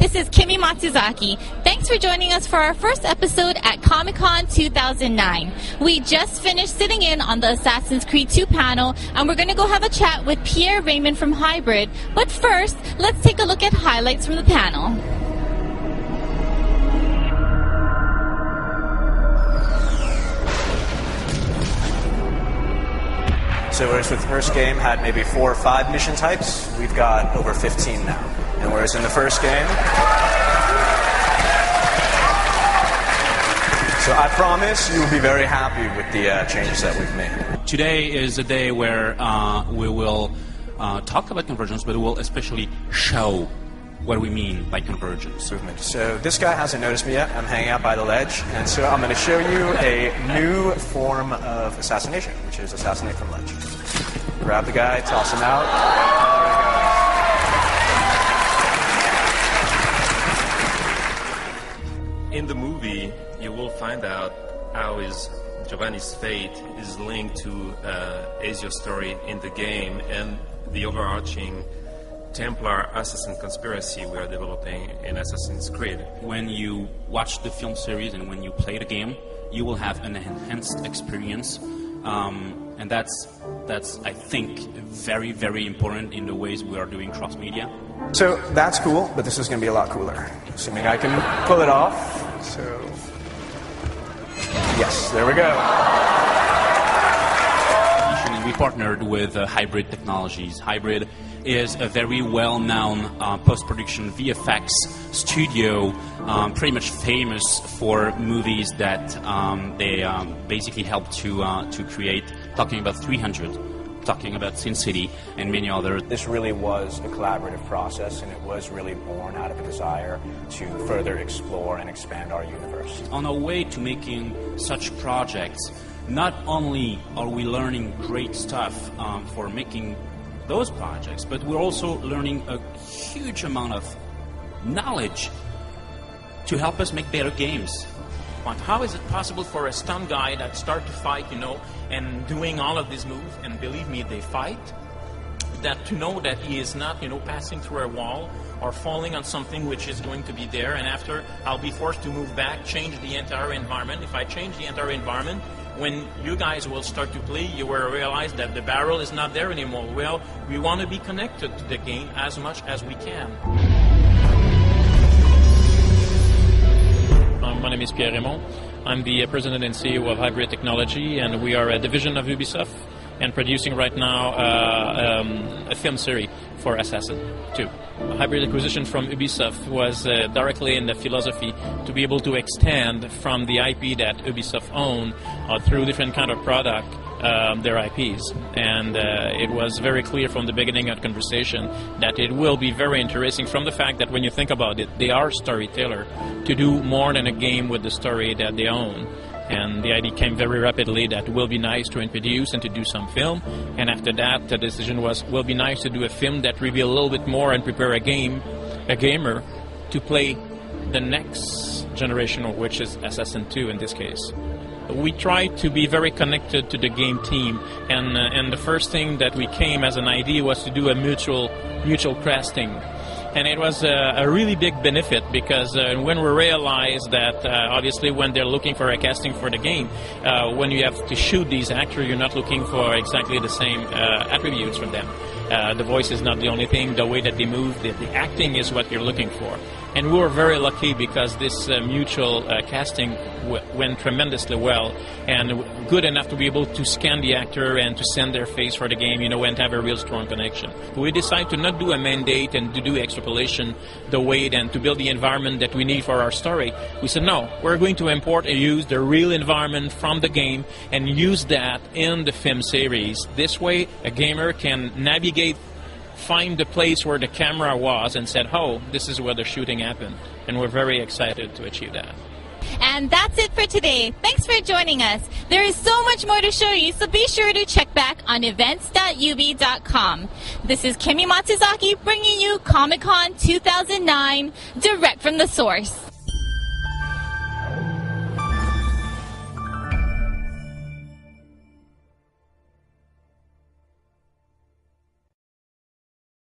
This is Kimi Matsuzaki. Thanks for joining us for our first episode at Comic-Con 2009. We just finished sitting in on the Assassin's Creed 2 panel, and we're going to go have a chat with Pierre Raymond from Hybrid. But first, let's take a look at highlights from the panel. So whereas the first game had maybe 4 or 5 mission types, we've got over 15 now. And whereas in the first game... So I promise you will be very happy with the changes that we've made. Today is a day where we will talk about convergence, but we will especially show what we mean by convergence. So this guy hasn't noticed me yet. I'm hanging out by the ledge, and so I'm going to show you a new form of assassination, which is assassinate from ledge. Grab the guy, toss him out. In the movie, you will find out how Giovanni's fate is linked to Ezio's story in the game and the overarching Templar assassin conspiracy we are developing in Assassin's Creed. When you watch the film series and when you play the game, you will have an enhanced experience, and that's I think very, very important in the ways we are doing cross-media. So that's cool, but this is going to be a lot cooler, assuming I can pull it off. So yes, there we go. We partnered with Hybrid Technologies. Hybrid is a very well-known post-production VFX studio, pretty much famous for movies that they basically helped to create, talking about 300, talking about Sin City, and many others. This really was a collaborative process, and it was really born out of a desire to further explore and expand our universe. On our way to making such projects, not only are we learning great stuff for making those projects, but we're also learning a huge amount of knowledge to help us make better games. But how is it possible for a stunt guy that start to fight, and doing all of these moves, and believe me, they fight, that to know that he is not, passing through a wall or falling on something which is going to be there, and after I'll be forced to move back, change the entire environment. If I change the entire environment, when you guys will start to play, you will realize that the barrel is not there anymore. Well, we want to be connected to the game as much as we can. My name is Pierre Raymond. I'm the president and CEO of Hybrid Technology, and we are a division of Ubisoft and producing right now a film series for Assassin 2. Hybrid acquisition from Ubisoft was directly in the philosophy to be able to extend from the IP that Ubisoft owned through different kind of product their IPs. And it was very clear from the beginning of the conversation that it will be very interesting from the fact that when you think about it, they are storyteller to do more than a game with the story that they own. And the idea came very rapidly that it will be nice to introduce and to do some film. And after that, the decision was, will be nice to do a film that reveal a little bit more and prepare a gamer to play the next generation, which is Assassin 2 in this case. We tried to be very connected to the game team, and the first thing that we came as an idea was to do a mutual casting. And it was a really big benefit because when we realized that obviously when they're looking for a casting for the game, when you have to shoot these actors, you're not looking for exactly the same attributes from them. The voice is not the only thing, the way that they move, the acting is what you're looking for. And we were very lucky because this mutual casting went tremendously well and good enough to be able to scan the actor and to send their face for the game, and have a real strong connection. We decided to not do a mandate and to do extrapolation the way and to build the environment that we need for our story. We said, no, we're going to import and use the real environment from the game and use that in the film series. This way, a gamer can navigate, find the place where the camera was and said, oh, this is where the shooting happened. And we're very excited to achieve that. And that's it for today. Thanks for joining us. There is so much more to show you, so be sure to check back on events.ubi.com. This is Kimi Matsuzaki bringing you Comic-Con 2009 direct from the source.